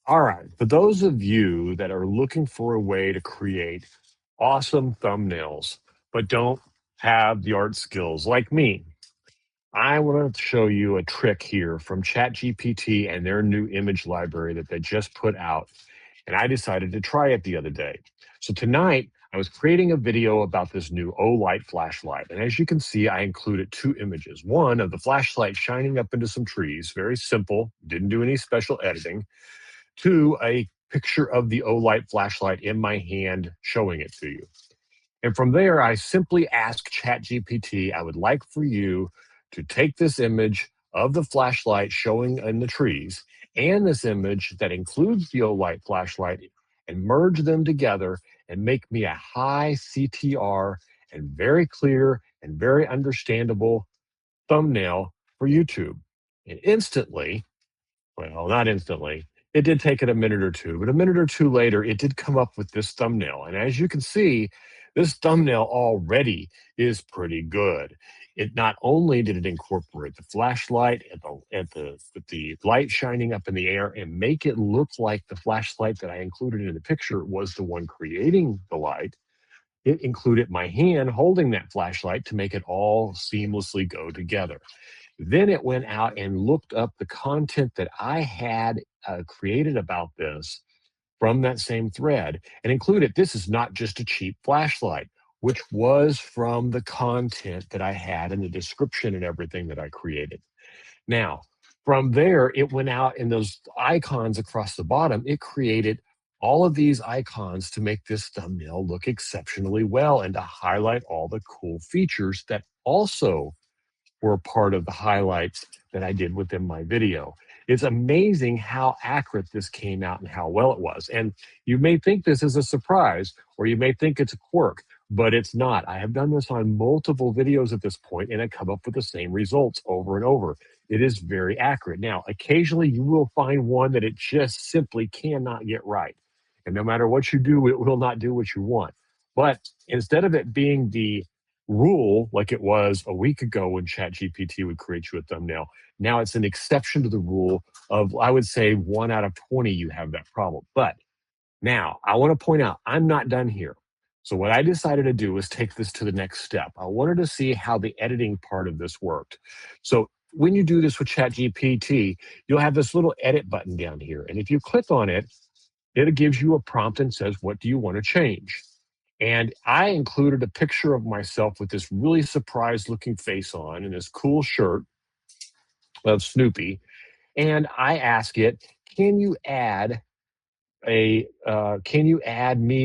All right. For those of you that are looking for a way to create awesome thumbnails, but don't have the art skills like me, I want to show you a trick here from ChatGPT and their new image library that they just put out. And I decided to try it the other day. So tonight, I was creating a video about this new Olight flashlight. And as you can see, I included two images. One of the flashlight shining up into some trees, very simple, didn't do any special editing. Two, a picture of the Olight flashlight in my hand showing it to you. And from there, I simply asked ChatGPT, I would like for you to take this image of the flashlight showing in the trees and this image that includes the Olight flashlight and merge them together and make me a high CTR and very clear and very understandable thumbnail for YouTube. And instantly, well, not instantly. It did take it a minute or two, but a minute or two later, it did come up with this thumbnail. And as you can see, this thumbnail already is pretty good. It not only did it incorporate the flashlight with the light shining up in the air and make it look like the flashlight that I included in the picture was the one creating the light, it included my hand holding that flashlight to make it all seamlessly go together. Then it went out and looked up the content that I had created about this from that same thread and included this is not just a cheap flashlight, which was from the content that I had in the description and everything that I created. Now, from there, it went out and those icons across the bottom, it created all of these icons to make this thumbnail look exceptionally well and to highlight all the cool features that also were part of the highlights that I did within my video. It's amazing how accurate this came out and how well it was. And you may think this is a surprise, or you may think it's a quirk, but it's not. I have done this on multiple videos at this point, and I come up with the same results over and over. It is very accurate. Now, occasionally you will find one that it just simply cannot get right. And no matter what you do, it will not do what you want. But instead of it being the rule like it was a week ago when ChatGPT would create you a thumbnail, now it's an exception to the rule of, I would say, 1 out of 20 you have that problem. But now I want to point out, I'm not done here. So what I decided to do was take this to the next step. I wanted to see how the editing part of this worked. So when you do this with ChatGPT, you'll have this little edit button down here. And if you click on it, it gives you a prompt and says, what do you want to change? And I included a picture of myself with this really surprised looking face on and this cool shirt of Snoopy. And I ask it, can you add me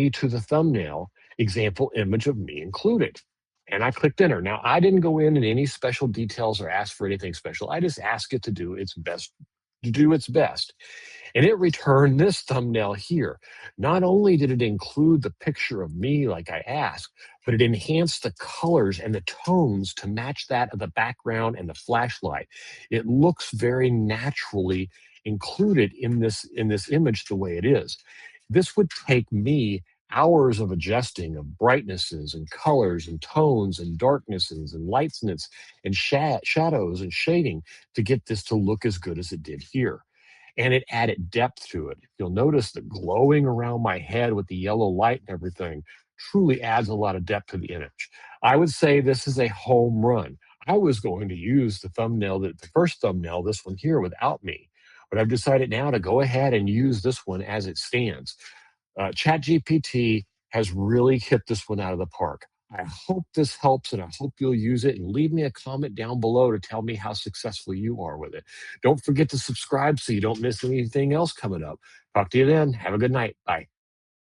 to the thumbnail, example image of me included? And I clicked enter. Now I didn't go in any special details or ask for anything special. I just asked it to do its best. And it returned this thumbnail here. Not only did it include the picture of me like I asked, but it enhanced the colors and the tones to match that of the background and the flashlight. It looks very naturally included in this image the way it is. This would take me hours of adjusting of brightnesses and colors and tones and darknesses and lightness and shadows and shading to get this to look as good as it did here. And it added depth to it. You'll notice the glowing around my head with the yellow light and everything truly adds a lot of depth to the image. I would say this is a home run. I was going to use the first thumbnail, this one here, without me. But I've decided now to go ahead and use this one as it stands. ChatGPT has really hit this one out of the park. I hope this helps and I hope you'll use it, and leave me a comment down below to tell me how successful you are with it. Don't forget to subscribe so you don't miss anything else coming up. Talk to you then. Have a good night. Bye.